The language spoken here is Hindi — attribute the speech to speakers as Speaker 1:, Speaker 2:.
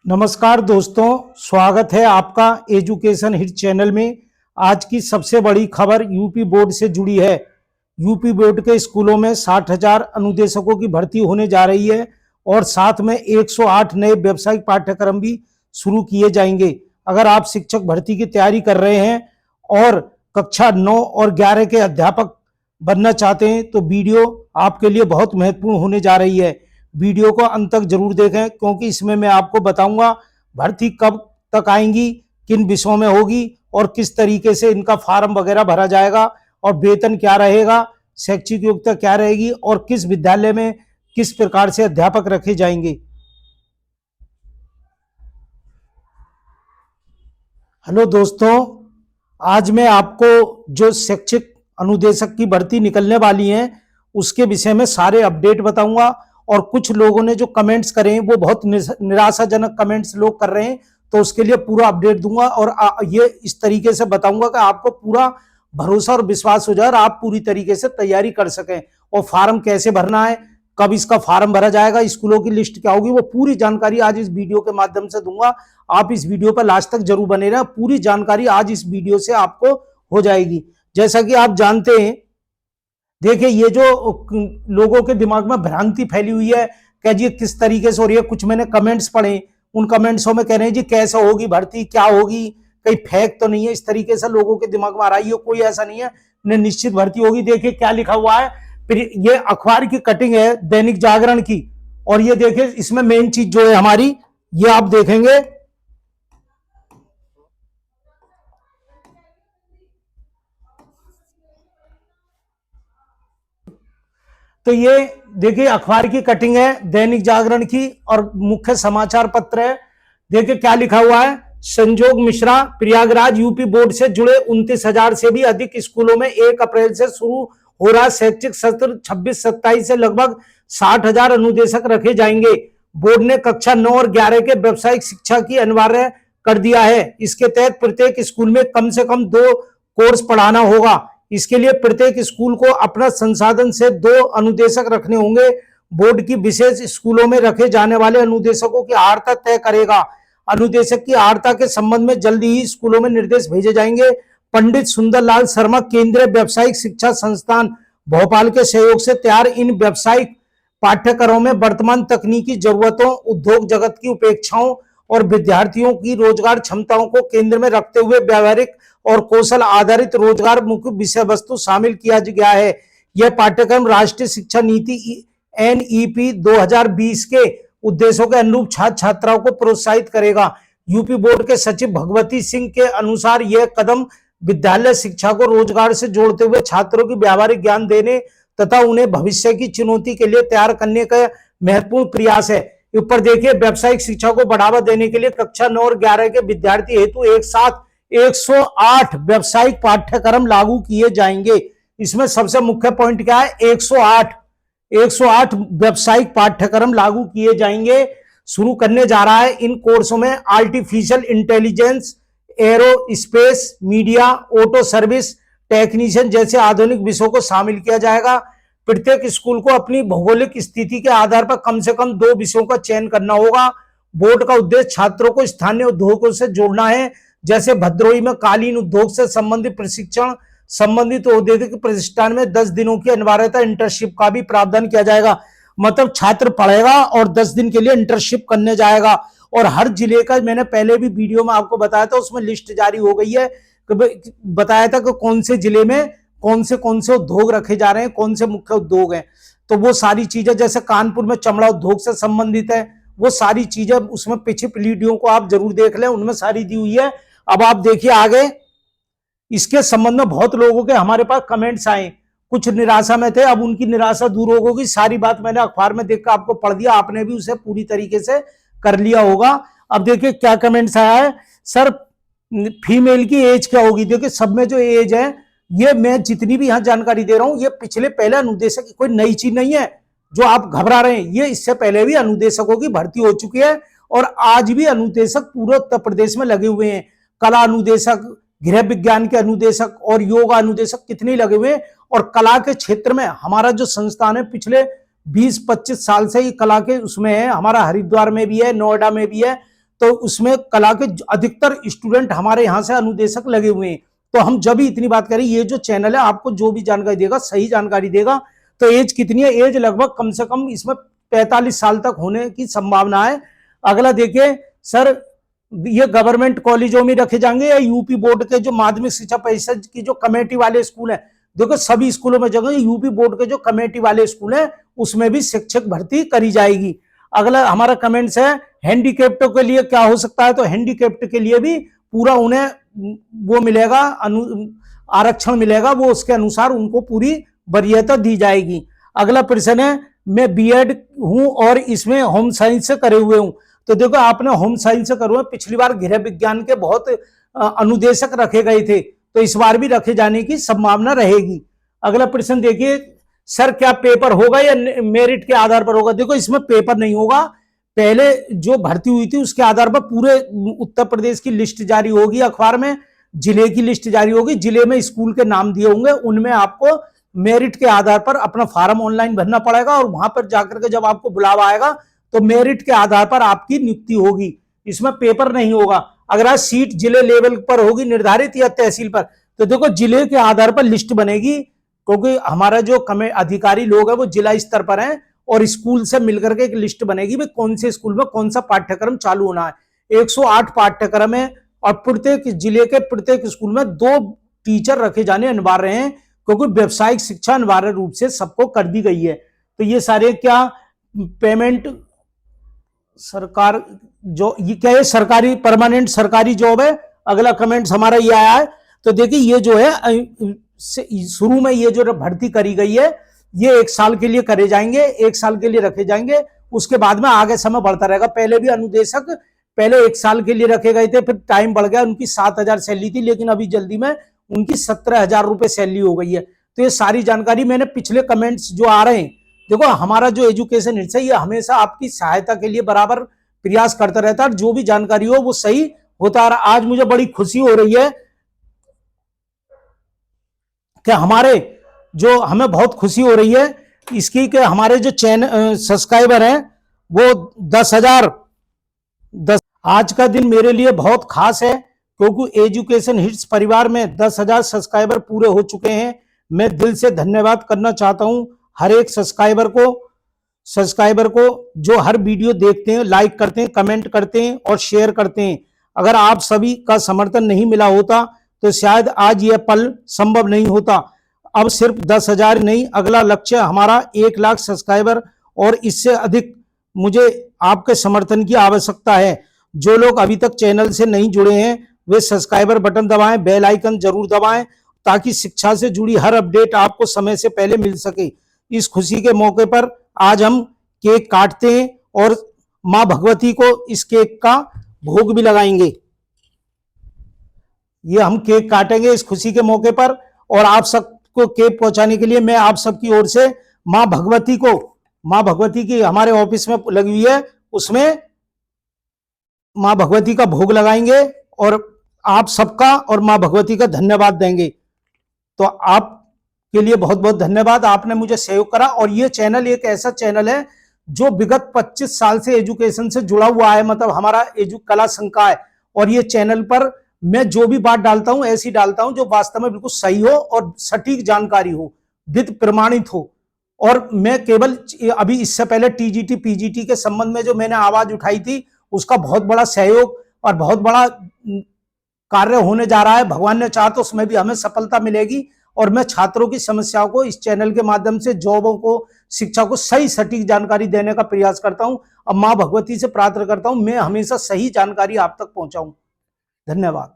Speaker 1: नमस्कार दोस्तों, स्वागत है आपका एजुकेशन हिट चैनल में। आज की सबसे बड़ी खबर यूपी बोर्ड से जुड़ी है। यूपी बोर्ड के स्कूलों में 60,000 अनुदेशकों की भर्ती होने जा रही है और साथ में 108 नए व्यावसायिक पाठ्यक्रम भी शुरू किए जाएंगे। अगर आप शिक्षक भर्ती की तैयारी कर रहे हैं और कक्षा 9 और 11 के अध्यापक बनना चाहते हैं तो वीडियो आपके लिए बहुत महत्वपूर्ण होने जा रही है। वीडियो को अंत तक जरूर देखें, क्योंकि इसमें मैं आपको बताऊंगा भर्ती कब तक आएंगी, किन विषयों में होगी और किस तरीके से इनका फॉर्म वगैरह भरा जाएगा और वेतन क्या रहेगा, शैक्षिक योग्यता क्या रहेगी और किस विद्यालय में किस प्रकार से अध्यापक रखे जाएंगे। हेलो दोस्तों, आज मैं आपको जो शैक्षिक अनुदेशक की भर्ती निकलने वाली है उसके विषय में सारे अपडेट बताऊंगा। और कुछ लोगों ने जो कमेंट्स करे हैं वो बहुत निराशाजनक कमेंट्स लोग कर रहे हैं, तो उसके लिए पूरा अपडेट दूंगा और ये इस तरीके से बताऊंगा कि आपको पूरा भरोसा और विश्वास हो जाए और आप पूरी तरीके से तैयारी कर सकें। और फॉर्म कैसे भरना है, कब इसका फॉर्म भरा जाएगा, स्कूलों की लिस्ट क्या होगी, वो पूरी जानकारी आज इस वीडियो के माध्यम से दूंगा। आप इस वीडियो पर लास्ट तक जरूर बने रहें, पूरी जानकारी आज इस वीडियो से आपको हो जाएगी। जैसा कि आप जानते हैं, देखिए ये जो लोगों के दिमाग में भ्रांति फैली हुई है कि जी किस तरीके से हो रही है, कुछ मैंने कमेंट्स पढ़े, उन कमेंट्सों में कह रहे हैं जी कैसे होगी भर्ती, क्या होगी, कहीं फेक तो नहीं है, इस तरीके से लोगों के दिमाग में आ रही है। कोई ऐसा नहीं है, निश्चित भर्ती होगी। देखिए क्या लिखा हुआ है, फिर ये अखबार की कटिंग है दैनिक जागरण की, और ये देखिए इसमें मेन चीज जो है हमारी, ये आप देखेंगे तो ये देखिए अखबार की कटिंग है दैनिक जागरण की और मुख्य समाचार पत्र है। देखिए क्या लिखा हुआ है, संजोग मिश्रा, प्रयागराज यूपी बोर्ड से जुड़े 29,000 से भी अधिक स्कूलों में 1 अप्रैल से शुरू हो रहा शैक्षिक सत्र 26-27 से लगभग 60,000 अनुदेशक रखे जाएंगे। बोर्ड ने कक्षा 9 और 11 के व्यावसायिक शिक्षा की अनिवार्य कर दिया है। इसके तहत प्रत्येक स्कूल में कम से कम 2 कोर्स पढ़ाना होगा। इसके लिए प्रत्येक स्कूल को अपना संसाधन से 2 अनुदेशक रखने होंगे। बोर्ड की विशेष स्कूलों में रखे जाने वाले अनुदेशकों की आर्ता तय करेगा। अनुदेशक की आर्ता के संबंध में जल्दी ही स्कूलों में निर्देश भेजे जाएंगे। पंडित सुंदरलाल शर्मा केंद्रीय व्यावसायिक शिक्षा संस्थान भोपाल के सहयोग से तैयार इन व्यावसायिक पाठ्यक्रमों में वर्तमान तकनीकी जरूरतों, उद्योग जगत की उपेक्षाओं और विद्यार्थियों की रोजगार क्षमताओं को केंद्र में रखते हुए व्यावहारिक और कौशल आधारित रोजगार मुख्य विषय वस्तु शामिल किया गया है। यह पाठ्यक्रम राष्ट्रीय शिक्षा नीति NEP 2020 के उद्देश्यों के अनुरूप छात्र छात्राओं को प्रोत्साहित करेगा। यूपी बोर्ड के सचिव भगवती सिंह के अनुसार यह कदम विद्यालय शिक्षा को रोजगार से जोड़ते हुए छात्रों की व्यावहारिक ज्ञान देने तथा उन्हें भविष्य की चुनौती के लिए तैयार करने का महत्वपूर्ण प्रयास है। ऊपर देखिए, व्यावसायिक शिक्षा को बढ़ावा देने के लिए कक्षा 9 और 11 के विद्यार्थी हेतु एक साथ 108 व्यावसायिक पाठ्यक्रम लागू किए जाएंगे। इसमें सबसे मुख्य पॉइंट क्या है, 108 व्यावसायिक पाठ्यक्रम लागू किए जाएंगे। शुरू करने जा रहा है इन कोर्सों में artificial intelligence, aerospace, media, auto service technician जैसे आधुनिक विषयों को शामिल किया जाएगा। प्रत्येक स्कूल को अपनी भौगोलिक स्थिति के आधार पर कम से कम 2 विषयों का चयन करना होगा। बोर्ड का उद्देश्य छात्रों को स्थानीय उद्योगों से जोड़ना है। जैसे भद्रोही में कालीन उद्योग से संबंधित प्रशिक्षण, संबंधित औद्योगिक प्रतिष्ठान में 10 दिनों की अनिवार्यता इंटर्नशिप का भी प्रावधान किया जाएगा। मतलब छात्र पढ़ेगा और 10 दिन के लिए इंटर्नशिप करने जाएगा। और हर जिले का मैंने पहले भी वीडियो में आपको बताया था, उसमें लिस्ट जारी हो गई है, बताया था कि कौन से जिले में कौन से उद्योग रखे जा रहे हैं, कौन से मुख्य उद्योग हैं। तो वो सारी चीजें, जैसे कानपुर में चमड़ा उद्योग से संबंधित है, वो सारी चीजें उसमें पीछे वीडियो को आप जरूर देख लें, उनमें सारी दी हुई है। अब आप देखिए आगे, इसके संबंध में बहुत लोगों के हमारे पास कमेंट्स आए, कुछ निराशा में थे, अब उनकी निराशा दूर हो गई। सारी बात मैंने अखबार में देखकर आपको पढ़ दिया, आपने भी उसे पूरी तरीके से कर लिया होगा। अब देखिए क्या कमेंट्स आया है, सर फीमेल की एज क्या होगी। देखिए सब में जो एज है, ये मैं जितनी भी यहां जानकारी दे रहा हूं, ये पिछले पहले अनुदेशक, कोई नई चीज नहीं है जो आप घबरा रहे हैं। ये इससे पहले भी अनुदेशकों की भर्ती हो चुकी है और आज भी अनुदेशक पूरे उत्तर प्रदेश में लगे हुए हैं। कला अनुदेशक, गृह विज्ञान के अनुदेशक और योगा अनुदेशक कितने लगे हुए हैं। और कला के क्षेत्र में हमारा जो संस्थान है पिछले 20-25 साल से ही कला के उसमें है, हमारा हरिद्वार में भी है, नोएडा में भी है। तो उसमें कला के अधिकतर स्टूडेंट हमारे यहाँ से अनुदेशक लगे हुए हैं। तो हम जब भी इतनी बात करें, ये जो चैनल है आपको जो भी जानकारी देगा सही जानकारी देगा। तो एज कितनी है? एज लगभग कम से कम इसमें 45 साल तक होने की संभावना है। अगला देखिए सर, ये गवर्नमेंट कॉलेजों में रखे जाएंगे या यूपी बोर्ड के जो माध्यमिक शिक्षा परिषद की जो कमेटी वाले स्कूल हैं? देखो सभी स्कूलों में जगह, यूपी बोर्ड के जो कमेटी वाले स्कूल हैं उसमें भी शिक्षक भर्ती करी जाएगी। अगला हमारा कमेंट्स है, हैंडीकैप्टों के लिए क्या हो सकता है? तो हैंडीकैप्ट के लिए भी पूरा उन्हें वो मिलेगा, आरक्षण मिलेगा, वो उसके अनुसार उनको पूरी वरीयता दी जाएगी। अगला प्रश्न है, मैं बीएड हूं और इसमें होम साइंस से करे हुए हूं। तो देखो आपने होम साइंस से करे हुए, पिछली बार गृह विज्ञान के बहुत अनुदेशक रखे गए थे, तो इस बार भी रखे जाने की संभावना रहेगी। अगला प्रश्न देखिए, सर क्या पेपर होगा या मेरिट के आधार पर होगा? देखो इसमें पेपर नहीं होगा, पहले जो भर्ती हुई थी उसके आधार पर पूरे उत्तर प्रदेश की लिस्ट जारी होगी अखबार में, जिले की लिस्ट जारी होगी, जिले में स्कूल के नाम दिए होंगे, उनमें आपको मेरिट के आधार पर अपना फॉर्म ऑनलाइन भरना पड़ेगा और वहां पर जाकर के जब आपको बुलावा आएगा तो मेरिट के आधार पर आपकी नियुक्ति होगी, इसमें पेपर नहीं होगा। अगर आज सीट जिले लेवल पर होगी निर्धारित या तहसील पर, तो देखो जिले के आधार पर लिस्ट बनेगी, क्योंकि हमारा जो अधिकारी लोग है वो जिला स्तर पर हैं और स्कूल से मिलकर के एक लिस्ट बनेगी भाई कौन से स्कूल में कौन सा पाठ्यक्रम चालू होना है। 108 पाठ्यक्रम है और प्रत्येक जिले के प्रत्येक स्कूल में 2 टीचर रखे जाने अनिवार्य हैं, क्योंकि व्यावसायिक शिक्षा अनिवार्य रूप से सबको कर दी गई है। तो ये सारे क्या पेमेंट सरकार जो ये क्या है, सरकारी परमानेंट सरकारी जॉब है। अगला कमेंट हमारा ये आया है, तो देखिए ये जो है शुरू में ये जो भर्ती करी गई है ये 1 साल के लिए करे जाएंगे, 1 साल के लिए रखे जाएंगे, उसके बाद में आगे समय बढ़ता रहेगा। पहले भी अनुदेशक पहले 1 साल के लिए रखे गए थे, फिर टाइम बढ़ गया, उनकी 7,000 सैलरी थी, लेकिन अभी जल्दी में उनकी 17,000 रुपए सैलरी हो गई है। तो ये सारी जानकारी मैंने पिछले कमेंट्स जो आ रहे हैं, देखो हमारा जो एजुकेशन हिट्स है ये हमेशा आपकी सहायता के लिए बराबर प्रयास करता रहता है, जो भी जानकारी हो वो सही होता है। आज मुझे बड़ी खुशी हो रही है कि हमें बहुत खुशी हो रही है इसकी कि हमारे जो चैनल सब्सक्राइबर हैं वो 10,000 आज का दिन मेरे लिए बहुत खास है, क्योंकि एजुकेशन हिट्स परिवार में 10,000 सब्सक्राइबर पूरे हो चुके हैं। मैं दिल से धन्यवाद करना चाहता हूं हर एक सब्सक्राइबर को जो हर वीडियो देखते हैं, लाइक करते हैं, कमेंट करते हैं और शेयर करते हैं। अगर आप सभी का समर्थन नहीं मिला होता तो शायद आज यह पल संभव नहीं होता। अब सिर्फ 10,000 नहीं, अगला लक्ष्य हमारा 1 लाख सब्सक्राइबर और इससे अधिक मुझे आपके समर्थन की आवश्यकता है। जो लोग अभी तक चैनल से नहीं जुड़े हैं वे सब्सक्राइबर बटन दबाएं, बेल आइकन जरूर दबाएं, ताकि शिक्षा से जुड़ी हर अपडेट आपको समय से पहले मिल सके। इस खुशी के मौके पर आज हम केक काटते हैं और मां भगवती को इस केक का भोग भी लगाएंगे। ये हम केक काटेंगे इस खुशी के मौके पर, और आप सबको केक पहुंचाने के लिए मैं आप सबकी ओर से मां भगवती की हमारे ऑफिस में लगी हुई है, उसमें मां भगवती का भोग लगाएंगे और आप सबका और मां भगवती का धन्यवाद देंगे। तो आपके लिए बहुत बहुत धन्यवाद, आपने मुझे सहयोग करा। और ये चैनल एक ऐसा चैनल है जो विगत 25 साल से एजुकेशन से जुड़ा हुआ है, मतलब हमारा कला संकाय है, और ये चैनल पर मैं जो भी बात डालता हूं ऐसी डालता हूं जो वास्तव में बिल्कुल सही हो और सटीक जानकारी हो, विद प्रमाणित हो। और मैं केवल अभी इससे पहले टीजीटी पीजीटी के संबंध में जो मैंने आवाज उठाई थी उसका बहुत बड़ा सहयोग और बहुत बड़ा कार्य होने जा रहा है। भगवान ने चाहा तो उसमें भी हमें सफलता मिलेगी, और मैं छात्रों की समस्याओं को इस चैनल के माध्यम से, जॉबों को, शिक्षा को सही सटीक जानकारी देने का प्रयास करता हूं। अब मां भगवती से प्रार्थना करता हूं मैं हमेशा सही जानकारी आप तक पहुंचाऊं। धन्यवाद।